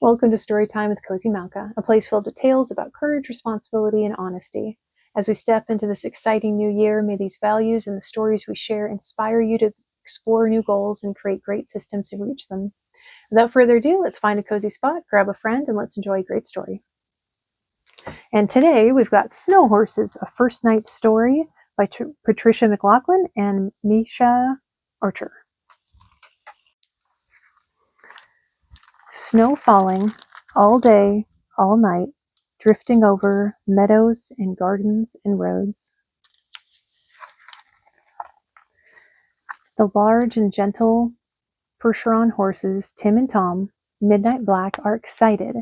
Welcome to Storytime with Cozy Malka, a place filled with tales about courage, responsibility, and honesty. As we step into this exciting new year, may these values and the stories we share inspire you to explore new goals and create great systems to reach them. Without further ado, let's find a cozy spot, grab a friend, and let's enjoy a great story. And today we've got Snow Horses, a first night story by Patricia McLaughlin and Misha Archer. Snow falling all day, all night, drifting over meadows and gardens and roads. The large and gentle Percheron horses, Tim and Tom, Midnight Black, are excited.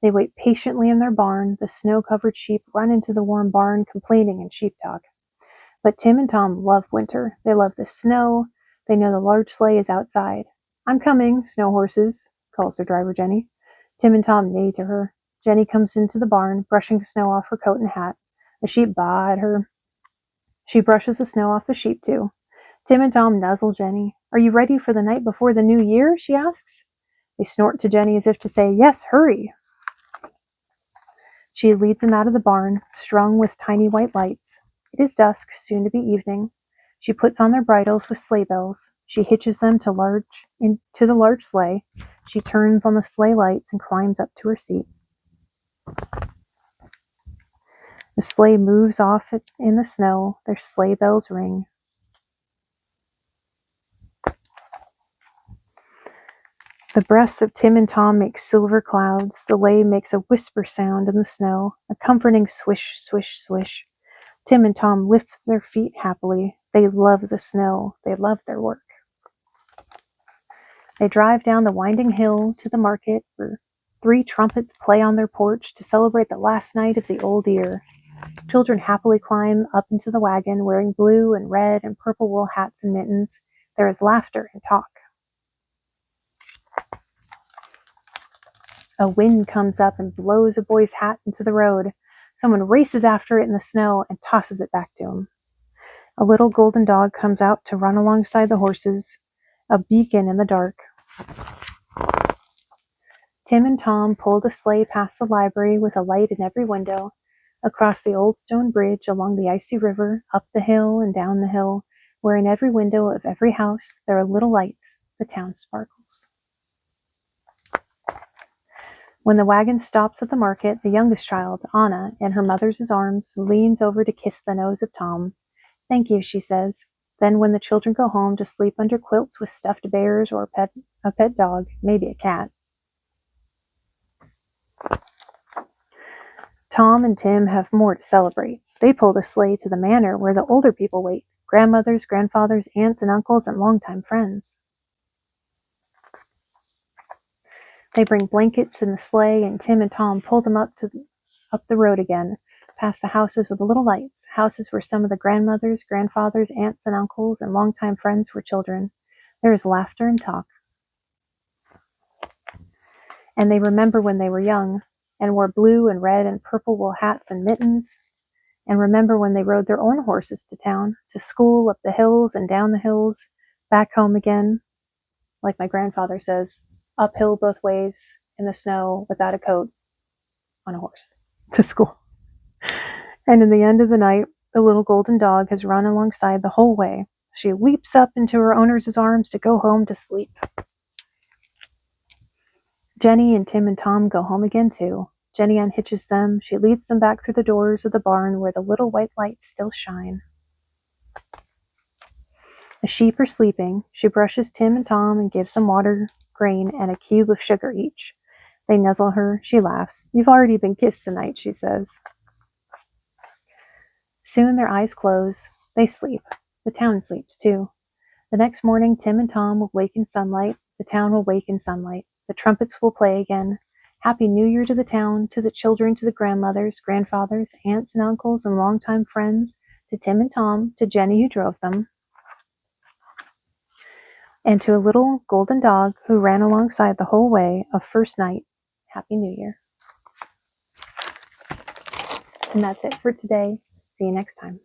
They wait patiently in their barn. The snow-covered sheep run into the warm barn, complaining in sheep talk. But Tim and Tom love winter. They love the snow. They know the large sleigh is outside. "I'm coming, Snow Horses," calls their driver, Jenny. Tim and Tom neigh to her. Jenny comes into the barn, brushing snow off her coat and hat. The sheep baa at her. She brushes the snow off the sheep, too. Tim and Tom nuzzle Jenny. "Are you ready for the night before the new year?" she asks. They snort to Jenny as if to say, "Yes, hurry." She leads them out of the barn, strung with tiny white lights. It is dusk, soon to be evening. She puts on their bridles with sleigh bells. She hitches them into the large sleigh. She turns on the sleigh lights and climbs up to her seat. The sleigh moves off in the snow. Their sleigh bells ring. The breaths of Tim and Tom make silver clouds. The sleigh makes a whisper sound in the snow, a comforting swish, swish, swish. Tim and Tom lift their feet happily. They love the snow. They love their work. They drive down the winding hill to the market, where 3 trumpets play on their porch to celebrate the last night of the old year. Children happily climb up into the wagon, wearing blue and red and purple wool hats and mittens. There is laughter and talk. A wind comes up and blows a boy's hat into the road. Someone races after it in the snow and tosses it back to him. A little golden dog comes out to run alongside the horses, a beacon in the dark. Tim and Tom pull the sleigh past the library with a light in every window, across the old stone bridge, along the icy river, up the hill and down the hill, where in every window of every house there are little lights. The town sparkles. When the wagon stops at the market, the youngest child, Anna, in her mother's arms, leans over to kiss the nose of Tom. "Thank you," she says. Then when the children go home to sleep under quilts with stuffed bears or a pet dog, maybe a cat. Tom and Tim have more to celebrate. They pull the sleigh to the manor where the older people wait, grandmothers, grandfathers, aunts and uncles, and longtime friends. They bring blankets in the sleigh, and Tim and Tom pull them up the road again, past the houses with the little lights, houses where some of the grandmothers, grandfathers, aunts and uncles, and longtime friends were children. There is laughter and talk. And they remember when they were young, and wore blue and red and purple wool hats and mittens, and remember when they rode their own horses to town, to school, up the hills and down the hills, back home again, like my grandfather says, uphill both ways, in the snow, without a coat, on a horse, to school. And in the end of the night, the little golden dog has run alongside the whole way. She leaps up into her owner's arms to go home to sleep. Jenny and Tim and Tom go home again too. Jenny unhitches them. She leads them back through the doors of the barn where the little white lights still shine. The sheep are sleeping. She brushes Tim and Tom and gives them water, grain, and a cube of sugar each. They nuzzle her. She laughs. "You've already been kissed tonight," she says. Soon their eyes close. They sleep. The town sleeps too. The next morning, Tim and Tom will wake in sunlight. The town will wake in sunlight. The trumpets will play again. Happy New Year to the town, to the children, to the grandmothers, grandfathers, aunts and uncles, and longtime friends, to Tim and Tom, to Jenny who drove them, and to a little golden dog who ran alongside the whole way of first night. Happy New Year. And that's it for today. See you next time.